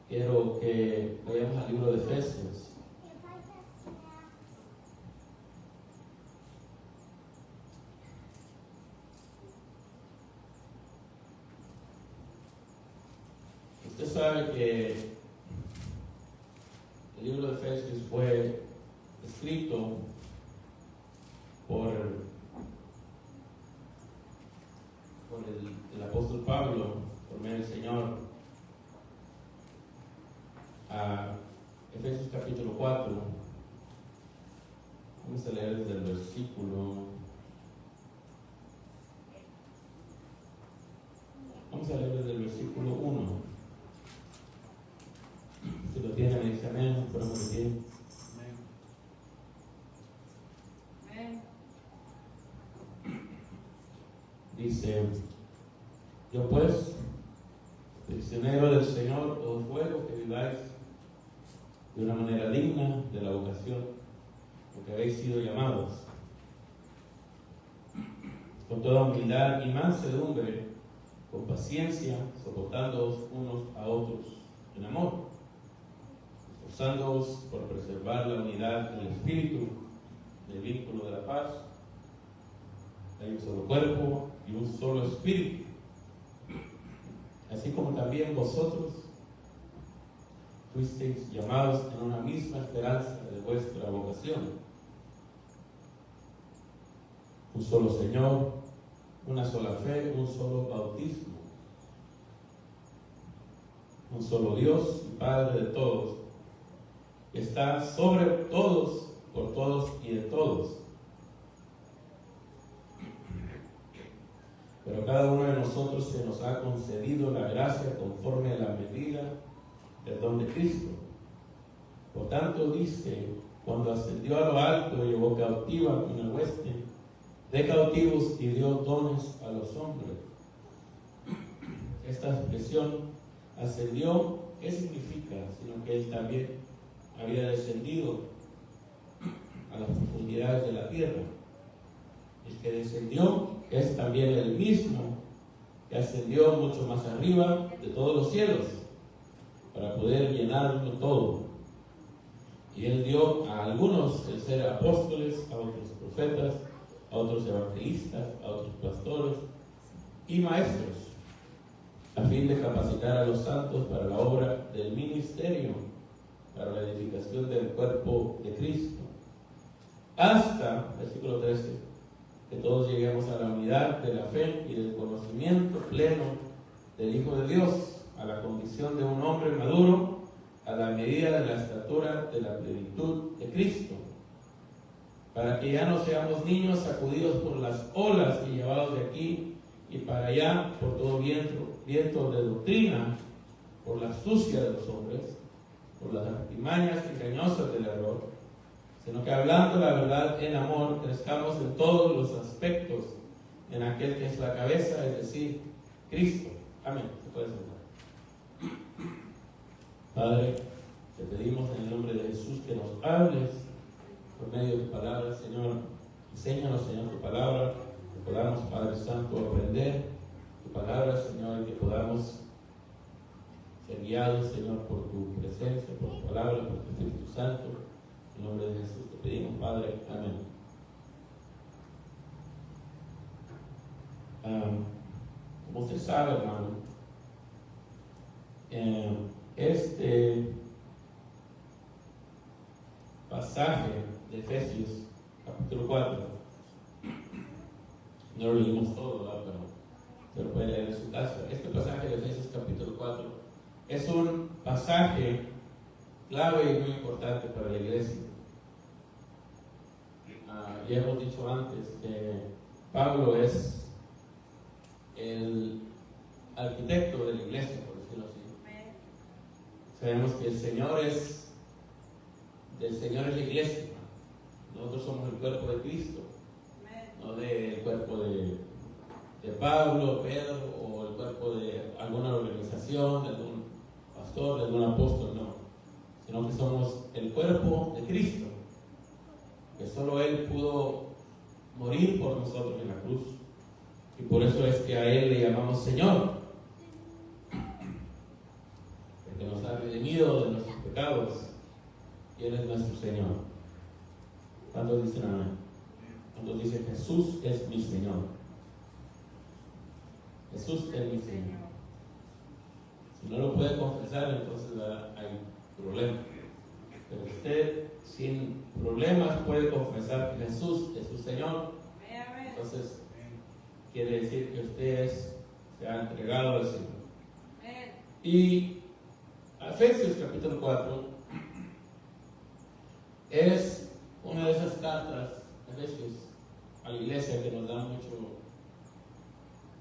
quiero que vayamos al libro de Efesios. Usted sabe que el libro de Efesios fue escrito por el apóstol Pablo, por medio del Señor, a Efesios capítulo 4. Vamos a leer desde el versículo 1. Si lo tiene, me dice amén. Ponemos de pie. Amén. Dice: yo pues, prisionero del Señor, os ruego que viváis de una manera digna de la vocación porque habéis sido llamados, con toda humildad y mansedumbre, con paciencia, soportándoos unos a otros en amor, esforzándoos por preservar la unidad del Espíritu, del vínculo de la paz. Hay un solo cuerpo y un solo Espíritu, así como también vosotros fuisteis llamados en una misma esperanza de vuestra vocación. Un solo Señor, una sola fe, un solo bautismo, un solo Dios y Padre de todos, que está sobre todos, por todos y de todos. Pero a cada uno de nosotros se nos ha concedido la gracia conforme a la medida del don de Cristo. Por tanto, dice: cuando ascendió a lo alto, llevó cautiva una hueste de cautivos y dio dones a los hombres. Esta expresión ascendió, ¿qué significa? Sino que él también había descendido a las profundidades de la tierra. El que descendió es también el mismo que ascendió mucho más arriba de todos los cielos para poder llenarlo todo. Y él dio a algunos el ser apóstoles, a otros profetas, a otros evangelistas, a otros pastores y maestros, a fin de capacitar a los santos para la obra del ministerio, para la edificación del cuerpo de Cristo, hasta, versículo 13, que todos lleguemos a la unidad de la fe y del conocimiento pleno del Hijo de Dios, a la condición de un hombre maduro, a la medida de la estatura de la plenitud de Cristo, para que ya no seamos niños sacudidos por las olas y llevados de aquí y para allá por todo viento de doctrina, por la astucia de los hombres, por las artimañas engañosas del error, sino que hablando la verdad en amor, crezcamos en todos los aspectos en aquel que es la cabeza, es decir, Cristo. Amén. Se puede sentar. Padre, te pedimos en el nombre de Jesús que nos hables por medio de tu palabra, Señor. Enséñanos, Señor, tu palabra, que podamos, Padre Santo, aprender tu palabra, Señor, y que podamos ser guiados, Señor, por tu presencia, por tu palabra, por tu Espíritu Santo. En el nombre de Jesús te pedimos, Padre. Amén. Como usted sabe, hermano, este pasaje de Efesios capítulo 4, no lo leímos todo, ¿verdad? Pero se lo puede leer en su casa. Este pasaje de Efesios capítulo 4 es un pasaje clave y muy importante para la iglesia. Ya hemos dicho antes que Pablo es el arquitecto de la iglesia, por decirlo así. Sabemos que el Señor es la iglesia. Nosotros somos el cuerpo de Cristo, no del cuerpo de Pablo, Pedro, o el cuerpo de alguna organización, de algún pastor, de algún apóstol, no. Sino que somos el cuerpo de Cristo, que solo Él pudo morir por nosotros en la cruz. Y por eso es que a Él le llamamos Señor, porque nos ha redimido redimido de nuestros pecados y Él es nuestro Señor. ¿Cuántos dicen amén? ¿Cuántos dicen Jesús es mi Señor? Jesús es mi Señor. Si no lo puede confesar, entonces hay problema. Pero usted sin problemas puede confesar que Jesús es su Señor. Entonces quiere decir que usted se ha entregado al Señor. Y Efesios capítulo 4 es una de esas cartas, Efesios, a la iglesia, que nos da mucho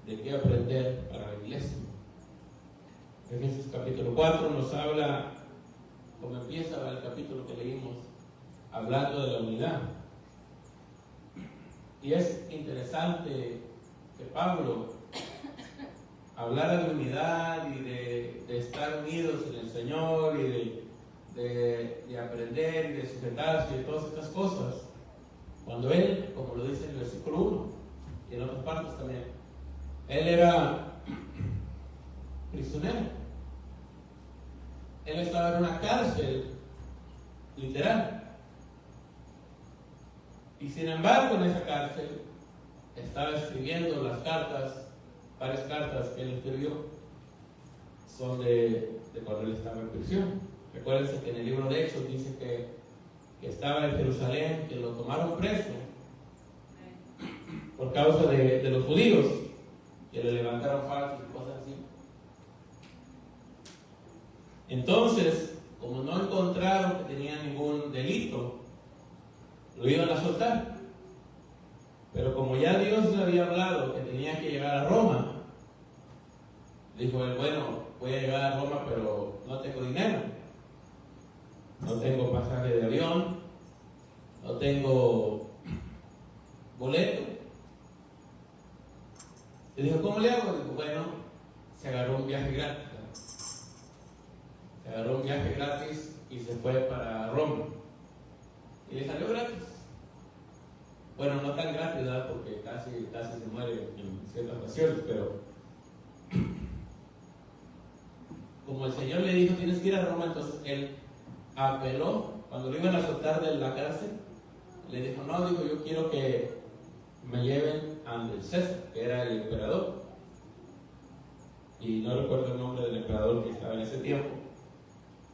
de qué aprender para la iglesia. Efesios capítulo 4 nos habla, como empieza el capítulo que leímos, hablando de la unidad. Y es interesante que Pablo hablara de unidad y de estar unidos en el Señor y de aprender y de sujetarse y de todas estas cosas, cuando él, como lo dice en el versículo 1 y en otras partes también, él era prisionero. Él estaba en una cárcel literal. Y sin embargo, en esa cárcel estaba escribiendo las cartas, varias cartas que él escribió, son de cuando él estaba en prisión. Recuérdense que en el libro de Hechos dice que estaba en Jerusalén, que lo tomaron preso por causa de los judíos, que le levantaron falsos y cosas así. Entonces, como no encontraron que tenía ningún delito, lo iban a soltar. Pero como ya Dios le había hablado que tenía que llegar a Roma, dijo él, bueno, voy a llegar a Roma, pero no tengo dinero. No tengo pasaje de avión, no tengo boleto. Y dijo, ¿cómo le hago? Dijo, bueno, se agarró un viaje gratis. Se agarró un viaje gratis y se fue para Roma. Y le salió gratis. Bueno, no tan gratis, ¿verdad? Porque casi se muere en ciertas ocasiones, pero como el Señor le dijo, tienes que ir a Roma, entonces él apeló. Cuando lo iban a soltar de la cárcel, le dijo, no, digo, yo quiero que me lleven ante César, que era el emperador. Y no recuerdo el nombre del emperador que estaba en ese tiempo,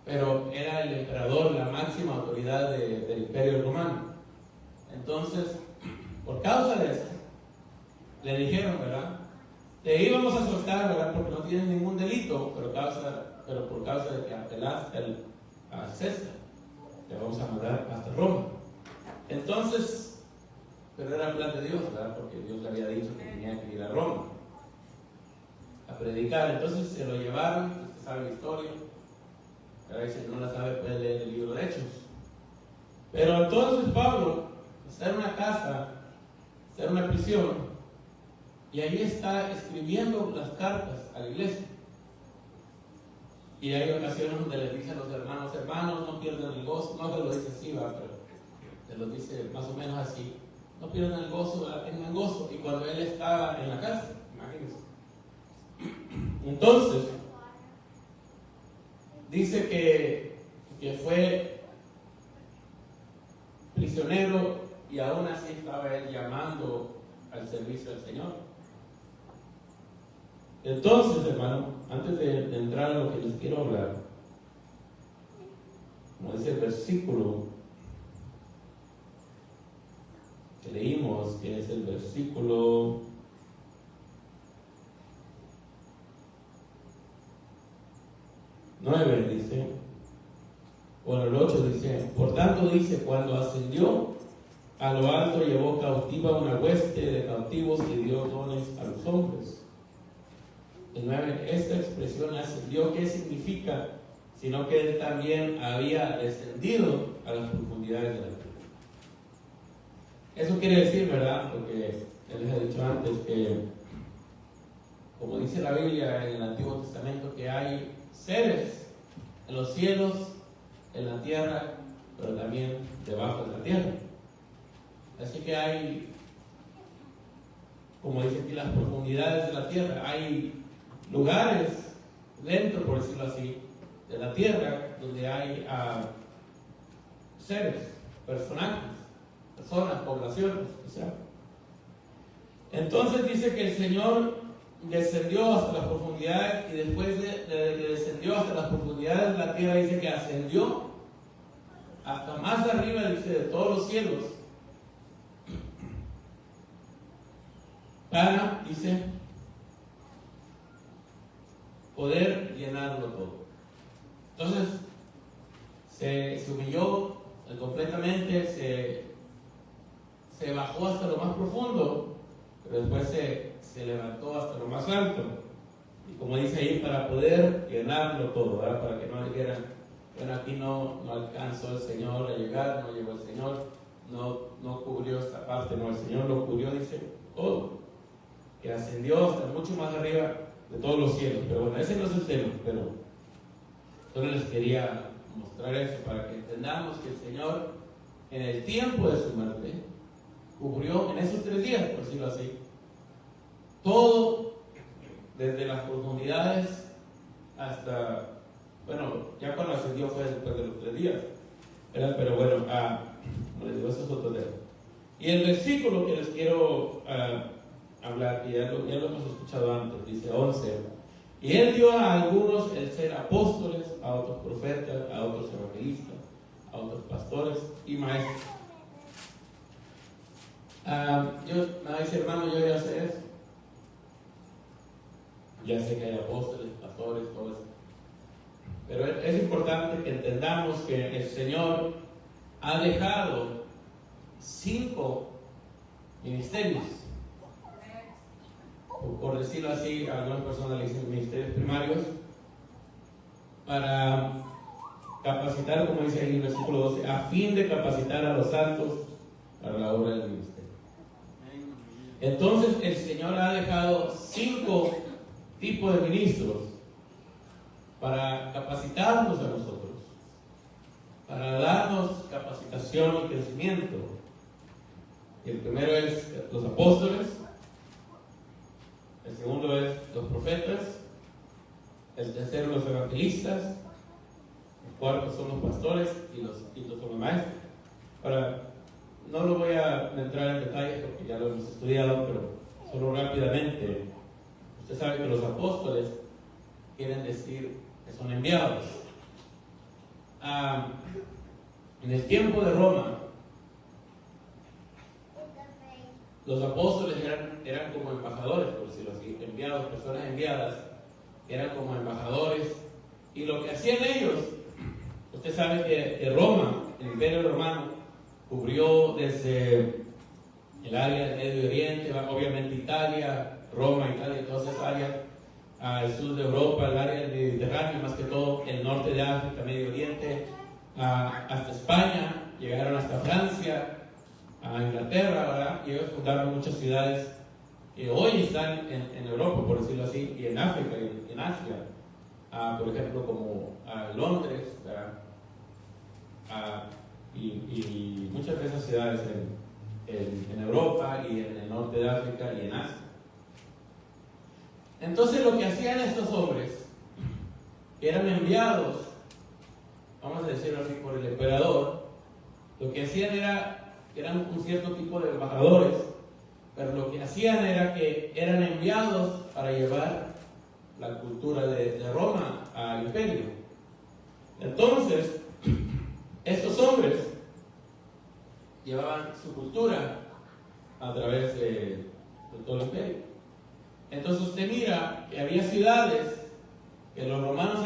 pero era el emperador, la máxima autoridad del imperio romano. Entonces, por causa de eso, le dijeron, ¿verdad? Te íbamos a soltar, ¿verdad? Porque no tienes ningún delito, pero por causa de que apelaste a César, te vamos a mandar hasta Roma. Entonces, pero era el plan de Dios, ¿verdad? Porque Dios le había dicho que tenía que ir a Roma a predicar. Entonces se lo llevaron, usted sabe la historia. Pero si no la sabe, puede leer el libro de Hechos. Pero entonces Pablo está en una casa, está en una prisión, y ahí está escribiendo las cartas a la iglesia. Y hay ocasiones donde les dice a los hermanos, no pierdan el gozo. No se lo dice así, ¿va? Pero se lo dice más o menos así. No pierdan el gozo, tengan gozo. Y cuando él estaba en la cárcel, imagínense. Entonces, dice que fue prisionero y aún así estaba él llamando al servicio del Señor. Entonces, hermano, antes de entrar a lo que les quiero hablar, como dice el versículo que leímos, que es el versículo 9, dice, bueno, el 8 dice, por tanto dice, cuando ascendió a lo alto llevó cautiva una hueste de cautivos y dio dones a los hombres. El 9, esta expresión ascendió, ¿qué significa? Sino que él también había descendido a las profundidades de la tierra. Eso quiere decir, ¿verdad? Porque él les ha dicho antes que, como dice la Biblia en el Antiguo Testamento, que hay seres en los cielos, en la tierra, pero también debajo de la tierra. Así que hay, como dice aquí, las profundidades de la tierra. Hay lugares dentro, por decirlo así, de la tierra donde hay seres, personajes, personas, poblaciones, o sea. Entonces dice que el Señor descendió hasta las profundidades, y después de que descendió hasta las profundidades de la tierra, dice que ascendió hasta más arriba, dice, de todos los cielos, para, dice, poder llenarlo todo. Entonces se humilló completamente, se bajó hasta lo más profundo, pero después se levantó hasta lo más alto, y como dice ahí, para poder llenarlo todo, ¿verdad? Para que no dijeran, bueno, aquí no alcanzó el Señor a llegar, no llegó el Señor, no cubrió esta parte. No, el Señor lo cubrió, dice, todo, que ascendió hasta mucho más arriba de todos los cielos. Pero bueno, ese no es el tema, pero solo les quería mostrar eso para que entendamos que el Señor, en el tiempo de su muerte, cubrió en esos 3 días, por decirlo así, todo, desde las profundidades hasta, bueno, ya cuando ascendió fue después de los 3 días, ¿verdad? Pero bueno, como les digo, eso es otro tema. Y el versículo que les quiero hablar, que ya lo hemos escuchado antes, dice 11: y Él dio a algunos el ser apóstoles, a otros profetas, a otros evangelistas, a otros pastores y maestros. Me dice, hermano, yo ya sé eso. Ya sé que hay apóstoles, pastores, todo eso. Pero es importante que entendamos que el Señor ha dejado 5 ministerios. Por decirlo así, algunas personas le dicen ministerios primarios, para capacitar, como dice ahí en el versículo 12, a fin de capacitar a los santos para la obra del ministerio. Entonces el Señor ha dejado 5 tipos de ministros para capacitarnos a nosotros, para darnos capacitación y crecimiento. Y el primero es los apóstoles, el segundo es los profetas, el tercero los evangelistas, el cuarto son los pastores y los quintos son los maestros. Ahora, no lo voy a entrar en detalles porque ya lo hemos estudiado, pero solo rápidamente, usted sabe que los apóstoles quieren decir que son enviados. En el tiempo de Roma, los apóstoles eran como embajadores, por decirlo así, enviados, personas enviadas, eran como embajadores, y lo que hacían ellos, usted sabe que Roma, el Imperio Romano, cubrió desde el área del Medio Oriente, obviamente Italia, Roma, Italia, todas esas áreas, al sur de Europa, el área del Mediterráneo, más que todo el norte de África, Medio Oriente, hasta España, llegaron hasta Francia, a Inglaterra, ¿verdad? Y ellos fundaron muchas ciudades que hoy están en Europa, por decirlo así, y en África y en Asia, por ejemplo, como Londres, ¿verdad? Y muchas de esas ciudades en Europa y en el norte de África y en Asia. Entonces lo que hacían estos hombres, que eran enviados, vamos a decirlo así, por el emperador, lo que hacían eran un cierto tipo de embajadores, pero lo que hacían era que eran enviados para llevar la cultura de Roma al imperio. Entonces, estos hombres llevaban su cultura a través de todo el imperio. Entonces usted mira que había ciudades que los romanos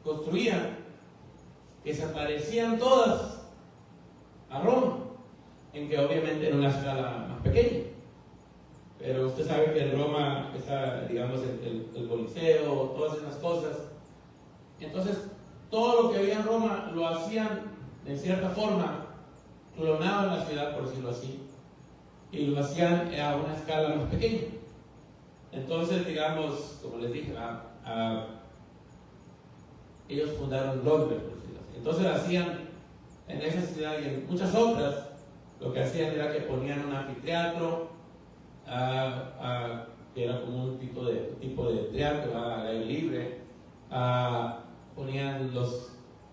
construían, que se parecían todas a Roma, en que obviamente era una escala más pequeña. Pero usted sabe que en Roma está, digamos, el Coliseo, todas esas cosas. Entonces, todo lo que había en Roma lo hacían, de cierta forma, clonaban la ciudad, por decirlo así, y lo hacían a una escala más pequeña. Entonces, digamos, como les dije, ellos fundaron Londres, por decirlo así. Entonces hacían, en esa ciudad y en muchas otras, lo que hacían era que ponían un anfiteatro, que era como un tipo de teatro al aire libre, ponían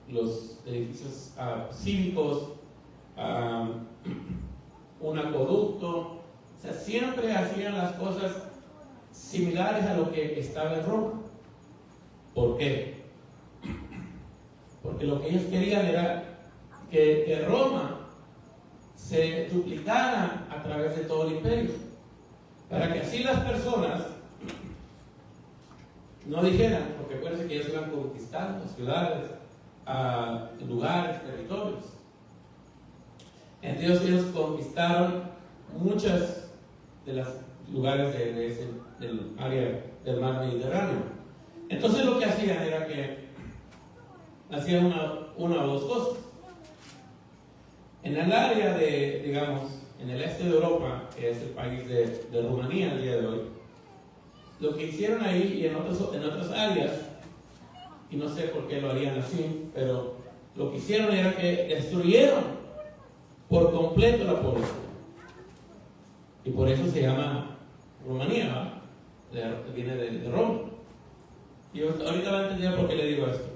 los edificios cívicos, un acueducto. O sea, siempre hacían las cosas similares a lo que estaba en Roma. ¿Por qué? Porque lo que ellos querían era que Roma se duplicara a través de todo el imperio, para que así las personas no dijeran, porque acuérdense que ellos iban conquistando ciudades, lugares, territorios. Entonces ellos conquistaron muchas de los lugares del área del mar Mediterráneo. Entonces lo que hacían era que hacían una o dos cosas. En el área digamos, en el este de Europa, que es el país de Rumanía el día de hoy, lo que hicieron ahí y en otras áreas, y no sé por qué lo harían así, pero lo que hicieron era que destruyeron por completo la población. Y por eso se llama Rumanía, ¿verdad? Viene de Roma. Y ahorita van a entender por qué le digo esto.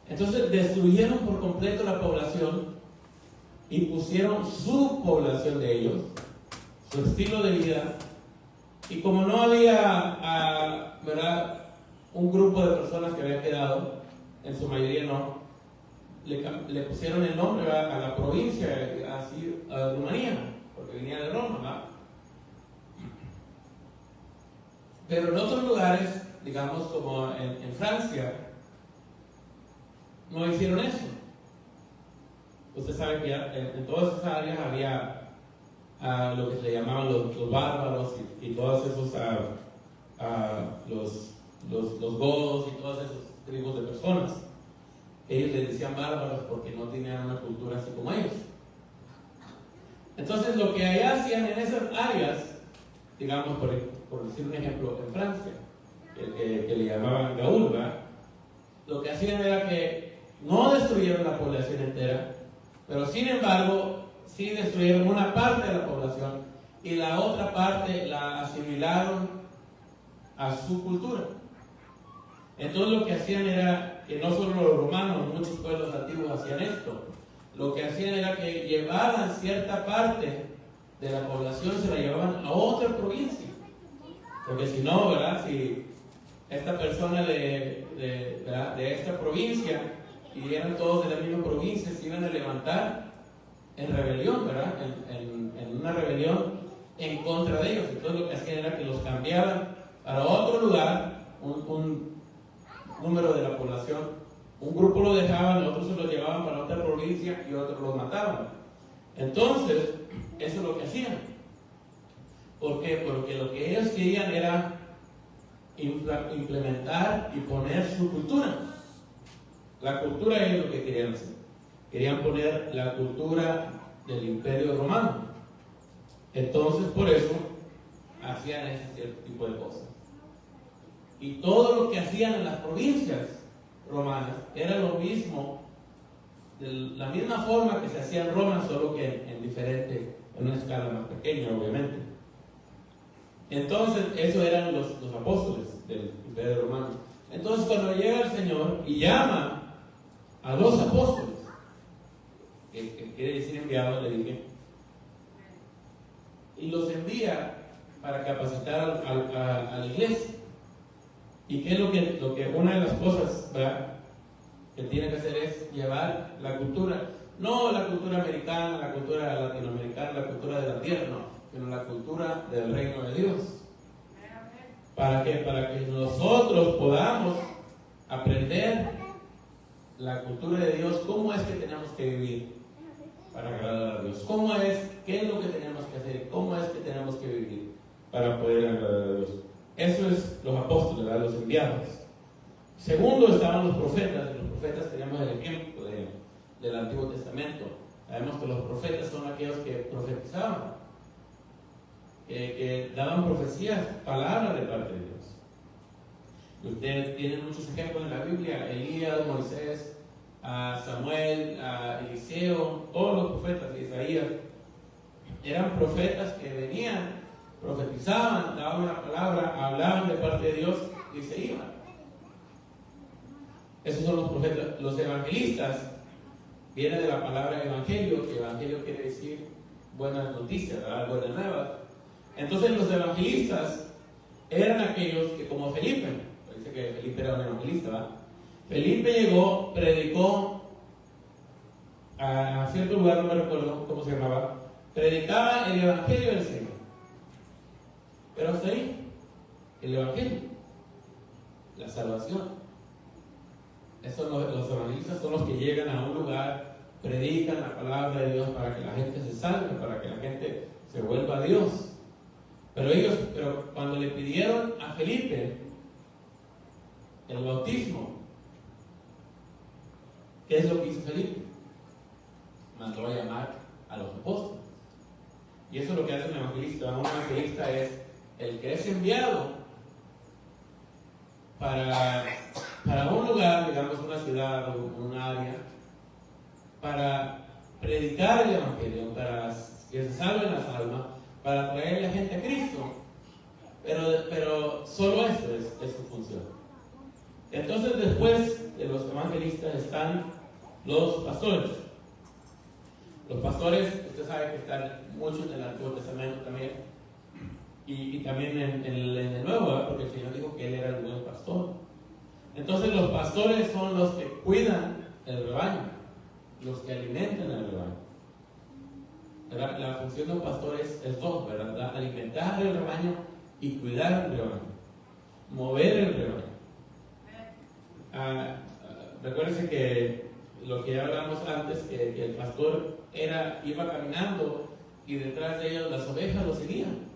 Entonces destruyeron por completo la población y pusieron su población de ellos, su estilo de vida. Y como no había, ¿verdad?, un grupo de personas que había quedado, en su mayoría no, le pusieron el nombre a la provincia, así, a Rumanía, porque venía de Roma, ¿verdad? Pero en otros lugares, digamos como en Francia, no hicieron eso. Usted sabe que en todas esas áreas había lo que se le llamaban los bárbaros y todos esos los godos y todas esas tribus de personas. Ellos les decían bárbaros porque no tenían una cultura así como ellos. Entonces lo que allá hacían en esas áreas, digamos por decir un ejemplo, en Francia, que le llamaban Gaul, ¿verdad?, lo que hacían era que no destruyeron la población entera, pero sin embargo sí destruyeron una parte de la población y la otra parte la asimilaron a su cultura. Entonces lo que hacían era que no solo los romanos, muchos pueblos antiguos hacían esto. Lo que hacían era que llevaban cierta parte de la población, se la llevaban a otra provincia. Porque si no, ¿verdad?, si esta persona de esta provincia y eran todos de la misma provincia, se iban a levantar en rebelión, ¿verdad?, en una rebelión en contra de ellos. Entonces lo que hacían era que los cambiaban para otro lugar, un número de la población, un grupo lo dejaban, otros se lo llevaban para otra provincia y otros los mataban. Entonces, eso es lo que hacían. ¿Por qué? Porque lo que ellos querían era implementar y poner su cultura. La cultura es lo que querían hacer. Querían poner la cultura del Imperio Romano. Entonces, por eso, hacían ese cierto tipo de cosas. Y todo lo que hacían en las provincias romanas era lo mismo, de la misma forma que se hacía en Roma, solo que en diferente, en una escala más pequeña, obviamente. Entonces, esos eran los apóstoles del Imperio Romano. Entonces, cuando llega el Señor y llama a dos apóstoles, que quiere decir enviados, le dije, y los envía para capacitar a la iglesia. ¿Y qué es lo que una de las cosas, ¿verdad?, que tiene que hacer es llevar la cultura, no la cultura americana, la cultura latinoamericana, la cultura de la tierra, no, sino la cultura del reino de Dios? ¿Para qué? Para que nosotros podamos aprender la cultura de Dios, cómo es que tenemos que vivir para agradar a Dios, qué es lo que tenemos que hacer, cómo es que tenemos que vivir para poder agradar a Dios. Eso es los apóstoles, ¿verdad?, los enviados. Segundo estaban los profetas. Los profetas teníamos el ejemplo del Antiguo Testamento. Sabemos que los profetas son aquellos que profetizaban, que daban profecías, palabras de parte de Dios. Y ustedes tienen muchos ejemplos en la Biblia: Elías, Moisés, Samuel, Eliseo, todos los profetas de Isaías. Eran profetas que venían, profetizaban, daban una palabra, hablaban de parte de Dios y se iban. Esos son los profetas. Los evangelistas viene de la palabra evangelio, que evangelio quiere decir buenas noticias, ¿verdad? Buenas nuevas. Entonces los evangelistas eran aquellos que, como Felipe, dice que Felipe era un evangelista, ¿verdad? Felipe llegó, predicó a cierto lugar, no me recuerdo cómo se llamaba, predicaba el evangelio del Señor. Pero hasta ahí, el evangelio, la salvación. Los evangelistas son los que llegan a un lugar, predican la palabra de Dios para que la gente se salve, para que la gente se vuelva a Dios. Pero cuando le pidieron a Felipe el bautismo, ¿qué es lo que hizo Felipe? Mandó a llamar a los apóstoles. Y eso es lo que hace un evangelista. Un evangelista es el que es enviado para un lugar, digamos una ciudad o un área, para predicar el evangelio, para que se salven las almas, para traer a la gente a Cristo. Pero solo eso es su función. Entonces, después de los evangelistas están los pastores. Los pastores, usted sabe que están muchos en el Antiguo Testamento también, y también en el Nuevo, ¿verdad? Porque el Señor dijo que Él era el buen pastor. Entonces los pastores son los que cuidan el rebaño, los que alimentan el rebaño. La función de un pastor es dos, ¿verdad? Alimentar el rebaño y cuidar el rebaño, mover el rebaño. Recuérdense que lo que ya hablamos antes, que el pastor iba caminando y detrás de ellos las ovejas lo seguían,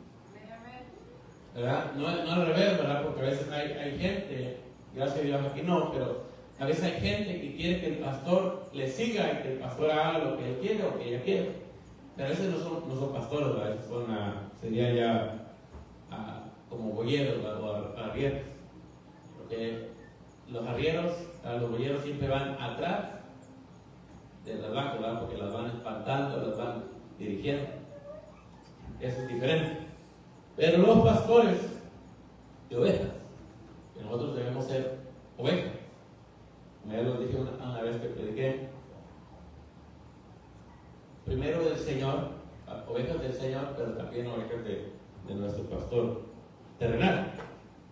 ¿verdad? No al revés, ¿verdad? Porque a veces hay gente, gracias a Dios aquí no, pero a veces hay gente que quiere que el pastor le siga y que el pastor haga lo que él quiere o que ella quiere. Pero a veces no son pastores, ¿verdad? A veces sería ya como boyeros, ¿verdad? O arrieros. Porque los arrieros, los boyeros siempre van atrás de las vacas, ¿verdad? Porque las van espantando, las van dirigiendo. Eso es diferente. Pero los pastores de ovejas, que nosotros debemos ser ovejas, como ya lo dije una vez que prediqué, primero del Señor, ovejas del Señor, pero también ovejas de nuestro pastor terrenal.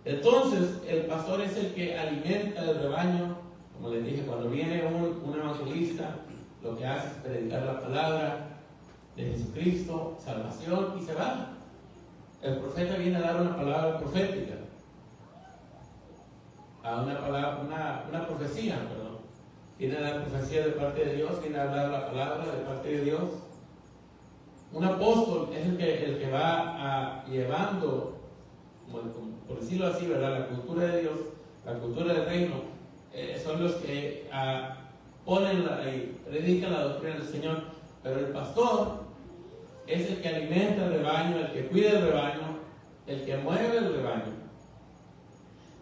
Entonces, el pastor es el que alimenta el rebaño. Como les dije, cuando viene un evangelista, lo que hace es predicar la palabra de Jesucristo, salvación, y se va. El profeta viene a dar una palabra profética, una profecía, perdón. Viene a dar profecía de parte de Dios, viene a hablar la palabra de parte de Dios. Un apóstol es el que va llevando, por decirlo así, ¿verdad? La cultura de Dios, la cultura del reino, son los que ponen y predican la doctrina del Señor. Pero el pastor es el que alimenta el rebaño, el que cuida el rebaño, el que mueve el rebaño.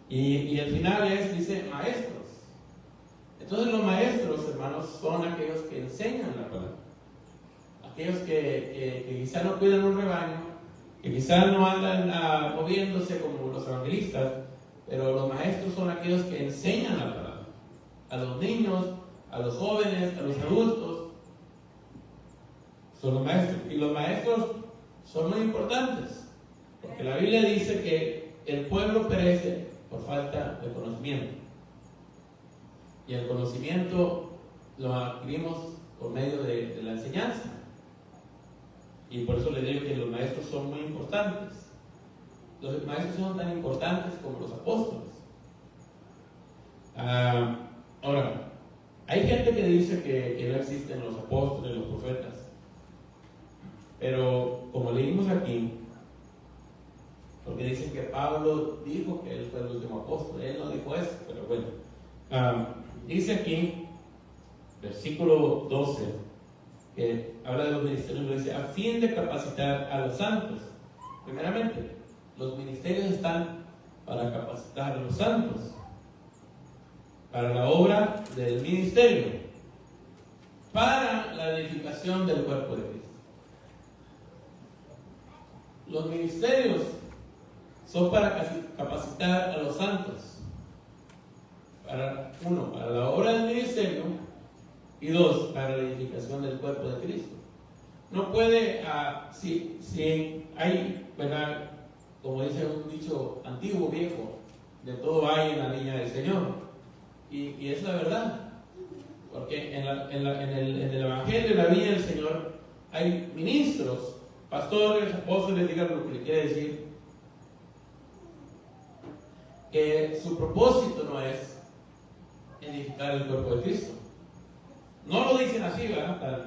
Y el final dice maestros. Entonces los maestros, hermanos, son aquellos que enseñan la palabra. Aquellos que quizá no cuidan un rebaño, que quizá no andan moviéndose como los evangelistas, pero los maestros son aquellos que enseñan la palabra. A los niños, a los jóvenes, a los adultos. Son los maestros. Y los maestros son muy importantes, porque la Biblia dice que el pueblo perece por falta de conocimiento. Y el conocimiento lo adquirimos por medio de la enseñanza. Y por eso le digo que los maestros son muy importantes. Los maestros son tan importantes como los apóstoles. Ahora, hay gente que dice que no existen los apóstoles, los profetas. Pero como leímos aquí, porque dicen que Pablo dijo que él fue el último apóstol, él no dijo eso, pero bueno. Dice aquí, versículo 12, que habla de los ministerios, dice, a fin de capacitar a los santos. Primeramente, los ministerios están para capacitar a los santos, para la obra del ministerio, para la edificación del cuerpo de Cristo. Los ministerios son para capacitar a los santos, para la obra del ministerio, y 2, para la edificación del cuerpo de Cristo. No puede, si hay, ¿verdad? Como dice un dicho antiguo, viejo, de todo hay en la viña del Señor. Y es la verdad. Porque en el Evangelio de la viña del Señor hay ministros, pastores, apóstoles, digan lo que le quiere decir, que su propósito no es edificar el cuerpo de Cristo. No lo dicen así, ¿verdad?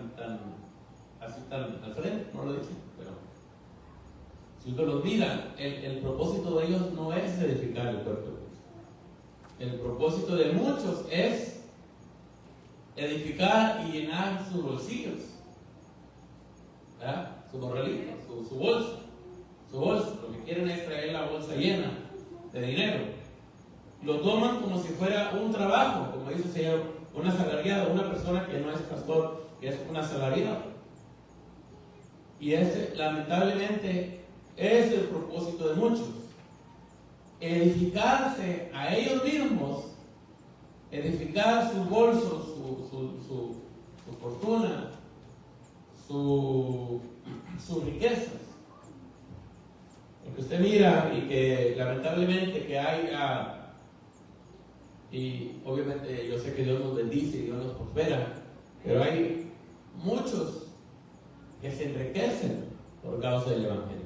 Así tan al frente, no lo dicen, pero si ustedes lo miran, el propósito de ellos no es edificar el cuerpo de Cristo. El propósito de muchos es edificar y llenar sus bolsillos, ¿verdad? Su morralito, su bolsa, lo que quieren es traer la bolsa llena de dinero. Lo toman como si fuera un trabajo, como dice el Señor, un asalariado, una persona que no es pastor, que es un asalariado. Y ese, lamentablemente, es el propósito de muchos. Edificarse a ellos mismos, edificar sus bolsos, su fortuna, sus riquezas. Porque usted mira y que lamentablemente que hay, y obviamente yo sé que Dios nos bendice y Dios nos prospera, pero hay muchos que se enriquecen por causa del Evangelio.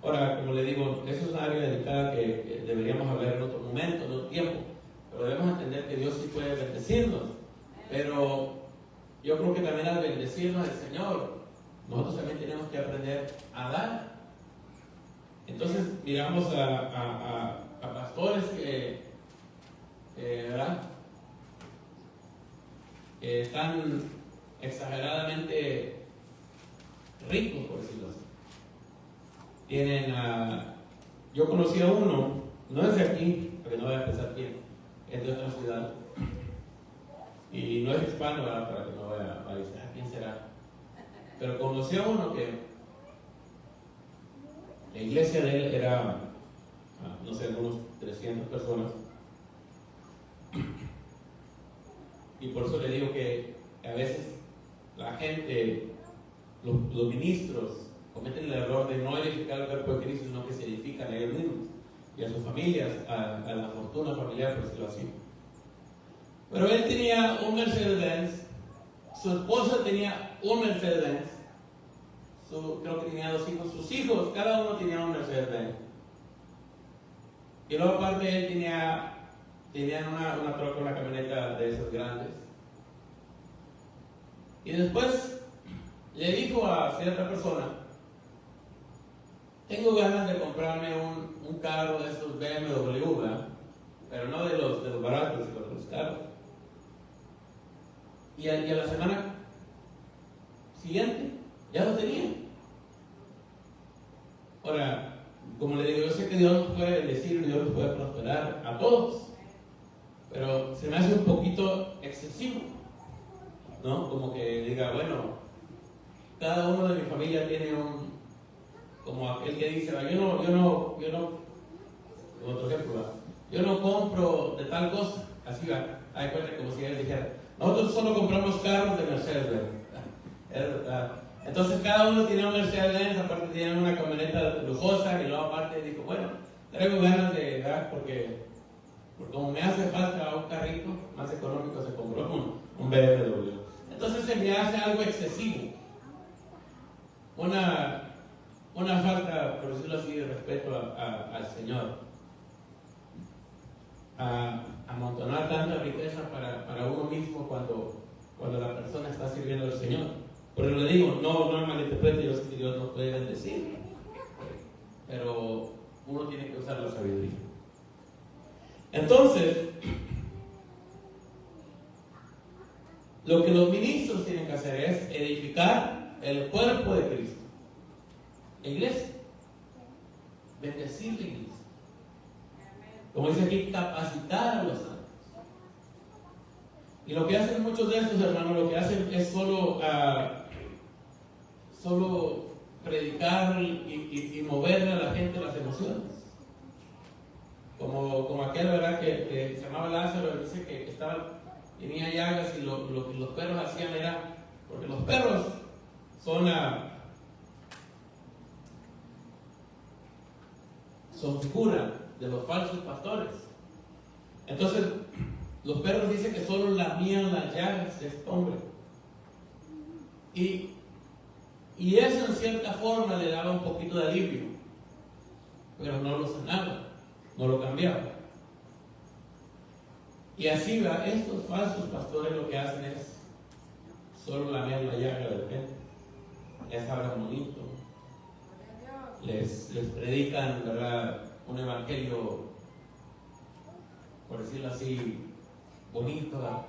Ahora, como le digo, eso es una área delicada que deberíamos hablar en otro momento, en otro tiempo, pero debemos entender que Dios sí puede bendecirnos, pero yo creo que también al bendecirnos el Señor, nosotros también tenemos que aprender a dar. Entonces miramos a pastores ¿verdad? Que están exageradamente ricos, por decirlo así. Tienen yo conocí a uno, no es de aquí, porque no voy a pensar quién, es de otra ciudad, y no es hispano, ¿verdad? Para que no vaya a decir, ¿quién será? Pero conocí a uno que la iglesia de él era, no sé, unos 300 personas, y por eso le digo que a veces la gente, los ministros, cometen el error de no edificar el cuerpo de Cristo, sino que se edifican a ellos mismos y a sus familias, a la fortuna familiar, por decirlo así. Pero él tenía un Mercedes-Benz, su esposa tenía un Mercedes-Benz, creo que tenía 2 hijos, sus hijos, cada uno tenía un Mercedes-Benz. Y luego aparte él tenían una troca, una camioneta de esas grandes. Y después le dijo a cierta persona, tengo ganas de comprarme un carro de estos BMW, ¿verdad? Pero no de los baratos, sino de los caros. Y a la semana siguiente ya lo tenía. Ahora, como le digo, yo sé que Dios nos puede bendecir, Dios nos puede prosperar a todos, pero se me hace un poquito excesivo, ¿no? Como que diga, bueno, cada uno de mi familia tiene como aquel que dice, yo no, otro ejemplo, ¿verdad? Yo no compro de tal cosa, así va, hay cuenta como si él dijera, nosotros solo compramos carros de Mercedes-Benz. Entonces cada uno tiene un Mercedes-Benz, aparte tiene una camioneta lujosa, y luego aparte dijo, bueno, traigo ganas de, ¿verdad? Porque como me hace falta un carrito más económico, se compró un BMW. Entonces se me hace algo excesivo, una falta, por decirlo así, de respeto al Señor, a amontonar tanta riqueza para uno mismo cuando la persona está sirviendo al Señor. Pero le digo, no me malinterprete, yo sé que Dios nos puede bendecir, pero uno tiene que usar la sabiduría. Entonces, lo que los ministros tienen que hacer es edificar el cuerpo de Cristo, la iglesia, bendecir la iglesia. Como dice aquí, capacitar a los santos. Y lo que hacen muchos de estos hermanos, lo que hacen es solo predicar y moverle a la gente las emociones. como aquel, ¿verdad? Que se llamaba Lázaro, dice que tenía llagas y lo que los perros hacían era, porque los perros son figura de los falsos pastores. Entonces, los perros dicen que solo lamían las llagas de este hombre. Y eso en cierta forma le daba un poquito de alivio, pero no lo sanaba, no lo cambiaba. Y así va, estos falsos pastores lo que hacen es solo lamer la llaga del gente, les hablan bonito, les predican, ¿verdad?, un evangelio, por decirlo así, bonito, ¿verdad?,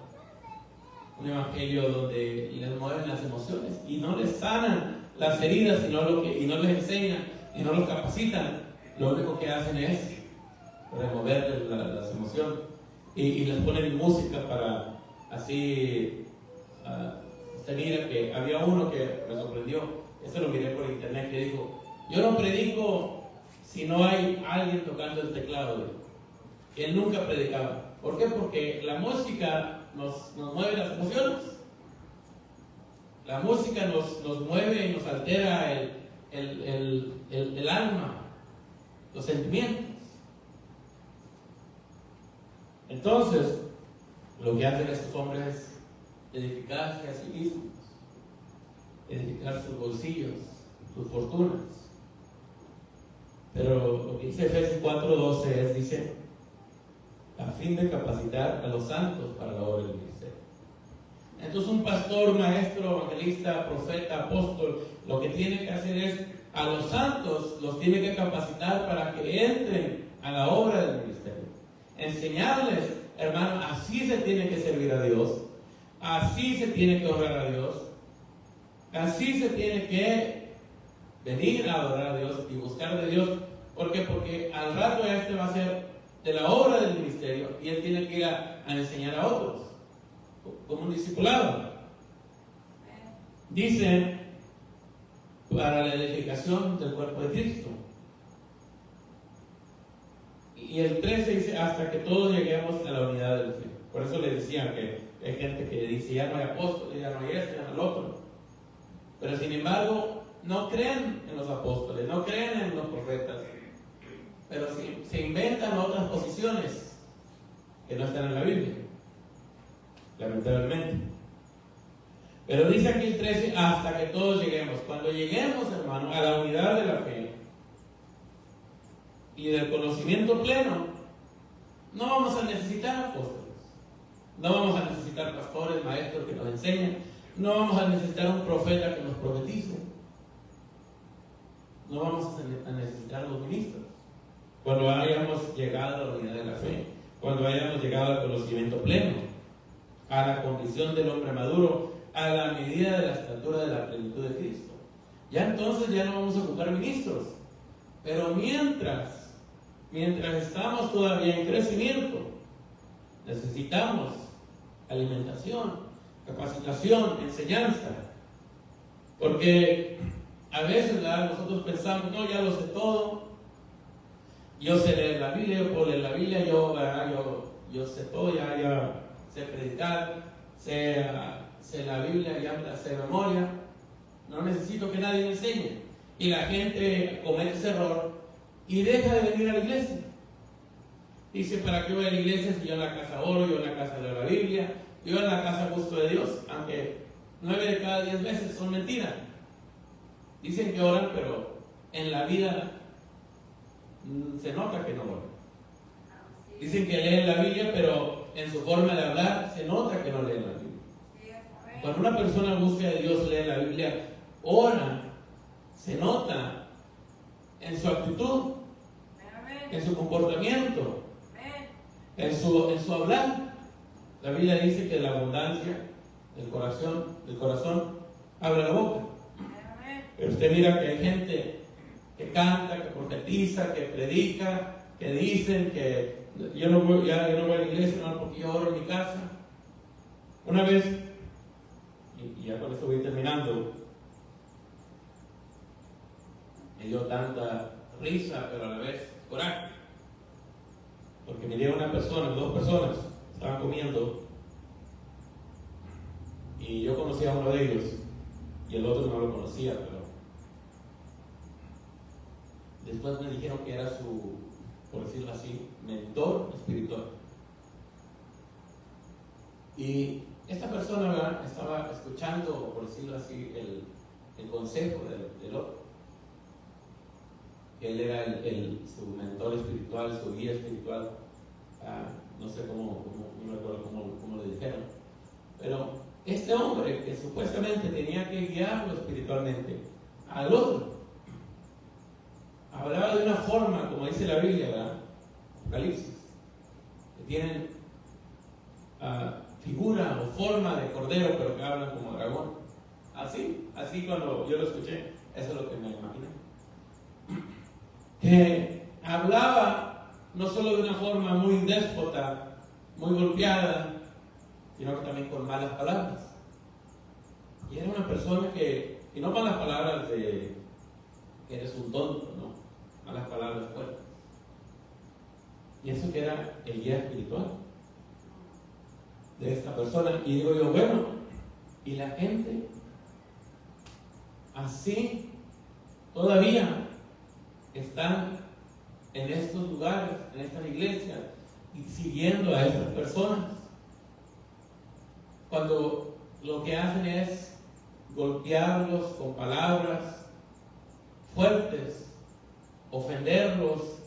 un evangelio donde les mueven las emociones y no les sanan las heridas, y no les enseñan y no los capacitan. Lo único que hacen es remover las emociones y les ponen música para así. Usted mira que había uno que me sorprendió, eso lo miré por internet, que dijo: yo no predico si no hay alguien tocando el teclado. Él nunca predicaba. ¿Por qué? Porque la música nos mueve las emociones. La música nos mueve y nos altera el alma, los sentimientos. Entonces, lo que hacen estos hombres es edificarse a sí mismos, edificar sus bolsillos, sus fortunas. Pero lo que dice Efesios 4:12 dice, a fin de capacitar a los santos para la obra del ministerio. Entonces, un pastor, maestro, evangelista, profeta, apóstol, lo que tiene que hacer es, a los santos los tiene que capacitar para que entren a la obra del ministerio. Enseñarles, hermano, así se tiene que servir a Dios, así se tiene que honrar a Dios, así se tiene que venir a adorar a Dios y buscar de Dios. ¿Por qué? Porque al rato va a ser de la obra del ministerio y él tiene que ir a enseñar a otros, como un discipulado. Dice, para la edificación del cuerpo de Cristo. Y el 13 dice, hasta que todos lleguemos a la unidad del fe. Por eso le decían que hay gente que dice, ya no hay apóstoles, ya no hay esto, ya no hay lo otro. Pero sin embargo, no creen en los apóstoles, no creen en los profetas, pero se inventan otras posiciones que no están en la Biblia, lamentablemente. Pero dice aquí el 13, hasta que todos lleguemos. Cuando lleguemos, hermano, a la unidad de la fe y del conocimiento pleno, no vamos a necesitar apóstoles, no vamos a necesitar pastores, maestros que nos enseñen, no vamos a necesitar un profeta que nos profetice, no vamos a necesitar los ministros. Cuando hayamos llegado a la unidad de la fe, cuando hayamos llegado al conocimiento pleno, a la condición del hombre maduro, a la medida de la estatura de la plenitud de Cristo, ya entonces ya no vamos a ocupar ministros. Pero mientras estamos todavía en crecimiento, necesitamos alimentación, capacitación, enseñanza. Porque a veces, ¿verdad?, nosotros pensamos, no, ya lo sé todo, yo sé leer la Biblia, yo puedo leer la Biblia, yo sé todo, ya sé predicar, sé la Biblia, ya me la sé de memoria, no necesito que nadie me enseñe. Y la gente comete ese error y deja de venir a la iglesia. Dice, ¿para qué voy a la iglesia si yo en la casa oro, yo en la casa leo la Biblia, yo en la casa gusto de Dios? Aunque 9 de cada 10 veces son mentiras. Dicen que oran, pero en la vida se nota que no oran. Dicen que leen la Biblia, pero en su forma de hablar se nota que no leen la Biblia. Cuando una persona busca de Dios, lee la Biblia, ora, se nota en su actitud, en su comportamiento, en su hablar. La Biblia dice que la abundancia del corazón abre la boca. Pero usted mira que hay gente que canta, que profetiza, que predica, que dicen que yo no voy a la iglesia, no, porque yo oro en mi casa. Una vez, y ya con esto voy terminando, me dio tanta risa, pero a la vez coraje. porque miré a una persona, dos personas, estaban comiendo, y yo conocía a uno de ellos, y el otro no lo conocía, pero después me dijeron que era su, por decirlo así, mentor espiritual. Y esta persona, ¿verdad?, estaba escuchando, por decirlo así, el consejo del otro. Él era su mentor espiritual, su guía espiritual. No sé cómo, no recuerdo cómo le dijeron. Pero este hombre que supuestamente tenía que guiarlo espiritualmente al otro, hablaba de una forma, como dice la Biblia, ¿verdad?, Apocalipsis, que tienen figura o forma de cordero, pero que hablan como dragón. Así cuando yo lo escuché, eso es lo que me imaginé. Que hablaba no solo de una forma muy déspota, muy golpeada, sino que también con malas palabras. Y era una persona y no malas palabras de que eres un tonto, no, malas palabras fuertes. Y eso que era el guía espiritual de esta persona. Y digo yo, bueno, y la gente así todavía están en estos lugares, en estas iglesias, y siguiendo a estas personas, cuando lo que hacen es golpearlos con palabras fuertes, ofenderlos.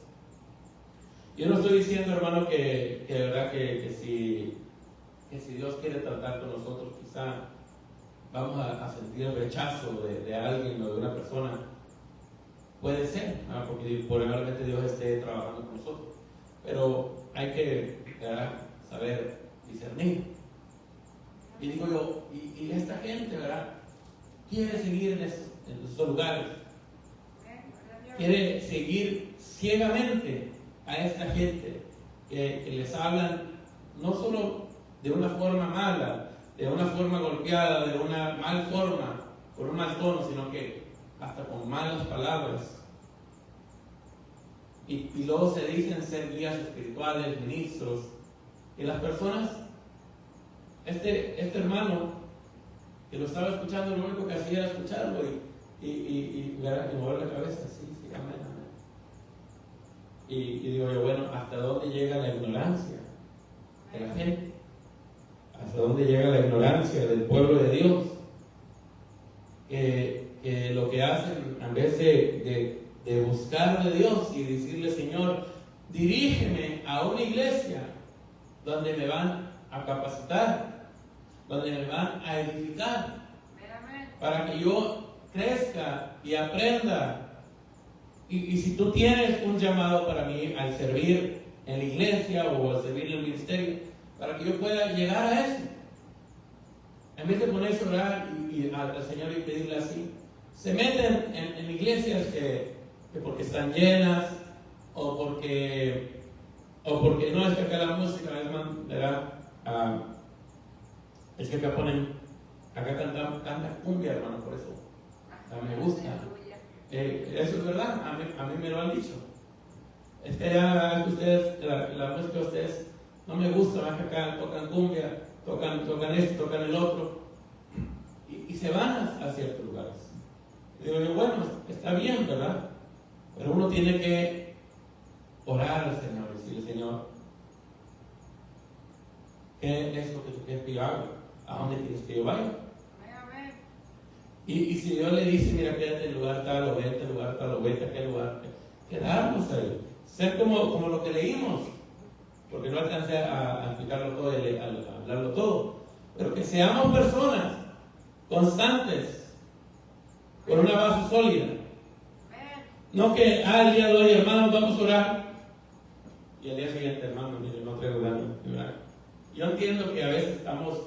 Yo no estoy diciendo, hermano, que de verdad que si Dios quiere tratar con nosotros, quizá vamos a sentir el rechazo de alguien o de una persona. Puede ser, porque probablemente Dios esté trabajando con nosotros, pero hay que, ¿verdad?, saber discernir. Y digo yo, y esta gente, ¿verdad?, quiere seguir en esos lugares, quiere seguir ciegamente a esta gente que les hablan no solo de una forma mala, de una forma golpeada, de una mal forma, con un mal tono, sino que hasta con malas palabras. Y luego se dicen ser guías espirituales, ministros. Y las personas, este hermano que lo estaba escuchando, lo único que hacía era escucharlo y mover la cabeza, sí, amén, amén. Y digo yo, bueno, ¿hasta dónde llega la ignorancia de la gente? ¿Hasta dónde llega la ignorancia del pueblo de Dios? Que lo que hacen, en vez de buscar de Dios y decirle, Señor, dirígeme a una iglesia donde me van a capacitar, donde me van a edificar, para que yo crezca y aprenda. Y si tú tienes un llamado para mí al servir en la iglesia o al servir en el ministerio, para que yo pueda llegar a eso, en vez de ponerse a orar y al Señor y pedirle así, se meten en iglesias que porque están llenas o porque no es que acá la música, ¿verdad? Es que acá canta cumbia, hermano, por eso me gusta. Eso es verdad, a mí me lo han dicho. Es que ya ustedes, la música de ustedes no me gusta, más que acá tocan cumbia, tocan esto, tocan el otro, y se van a ciertos lugares. Y digo yo, bueno, está bien, ¿verdad? Pero uno tiene que orar al Señor y decirle, Señor, ¿qué es lo que tú quieres que yo haga? ¿A dónde quieres que yo vaya? Y si Dios le dice, mira, quédate en el lugar tal, o vete al lugar tal, o vete a aquel lugar, quedarnos ahí. Ser como lo que leímos, porque no alcancé a explicarlo todo, a hablarlo todo. Pero que seamos personas constantes, con una base sólida. No que el día de hoy, hermanos, vamos a orar, y al día siguiente, hermano, mire, no traigo ganas. Yo entiendo que a veces estamos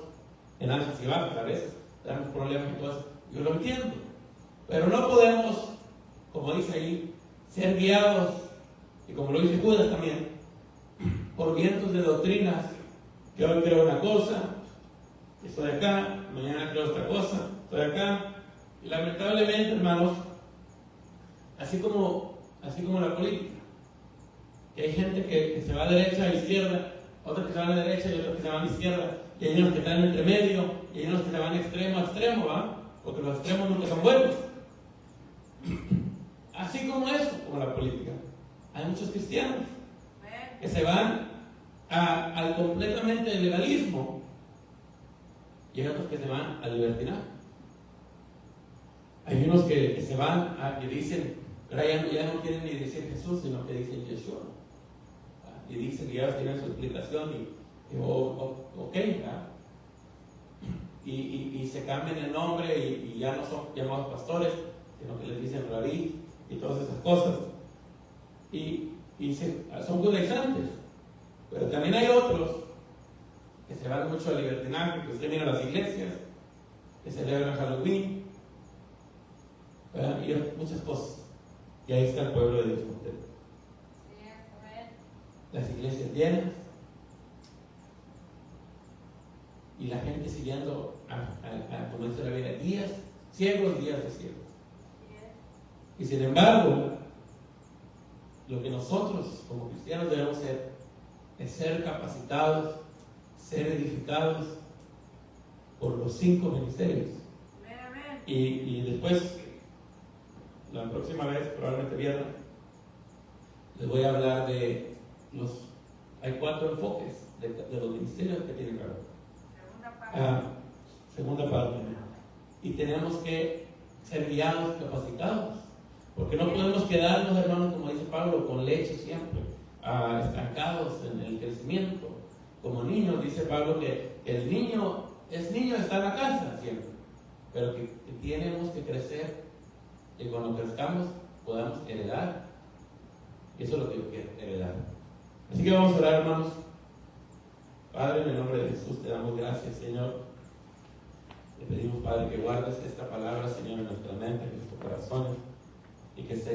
en altas y bajas, a veces tenemos problemas y cosas. Yo lo entiendo, pero no podemos, como dice ahí, ser guiados, y como lo dice Judas también, por vientos de doctrinas, que hoy creo una cosa, estoy acá, mañana creo otra cosa, estoy acá, y lamentablemente, hermanos, así como la política, que hay gente que se va a derecha a izquierda, otros que se van a la derecha y otros que se van a la izquierda, y hay unos que están entre medio, y hay unos que se van extremo a extremo, ¿va? Porque los extremos nunca son buenos. Así como eso, como la política, hay muchos cristianos que se van al completamente legalismo, y hay otros que se van al libertinaje. Hay unos que se van y dicen, pero ya no quieren ni decir Jesús, sino que dicen Yeshua. Y dicen que ya tienen su explicación ok, y se cambian el nombre y ya no son llamados pastores, sino que les dicen rabí y todas esas cosas. Son judaizantes. Pero también hay otros que se van mucho al libertinaje, que se vienen a las iglesias, que celebran Halloween, y muchas cosas. Y ahí está el pueblo de Dios. Las iglesias llenas y la gente siguiendo como dice la Biblia, días ciegos, días de ciegos. Y sin embargo, lo que nosotros como cristianos debemos ser es ser capacitados, ser edificados por los 5 ministerios. Y después, la próxima vez, probablemente viernes, les voy a hablar de hay 4 enfoques de los ministerios que tienen que haber. Segunda parte. Y tenemos que ser guiados, capacitados, porque no podemos quedarnos, hermanos, como dice Pablo, con leche siempre, estancados en el crecimiento. Como niños, dice Pablo que el niño es niño, está en la casa siempre, pero que tenemos que crecer y cuando crezcamos podamos heredar. Eso es lo que yo quiero, heredar. Así que vamos a orar, hermanos. Padre, en el nombre de Jesús te damos gracias, Señor. Te pedimos, Padre, que guardes esta palabra, Señor, en nuestra mente, en nuestro corazón, y que se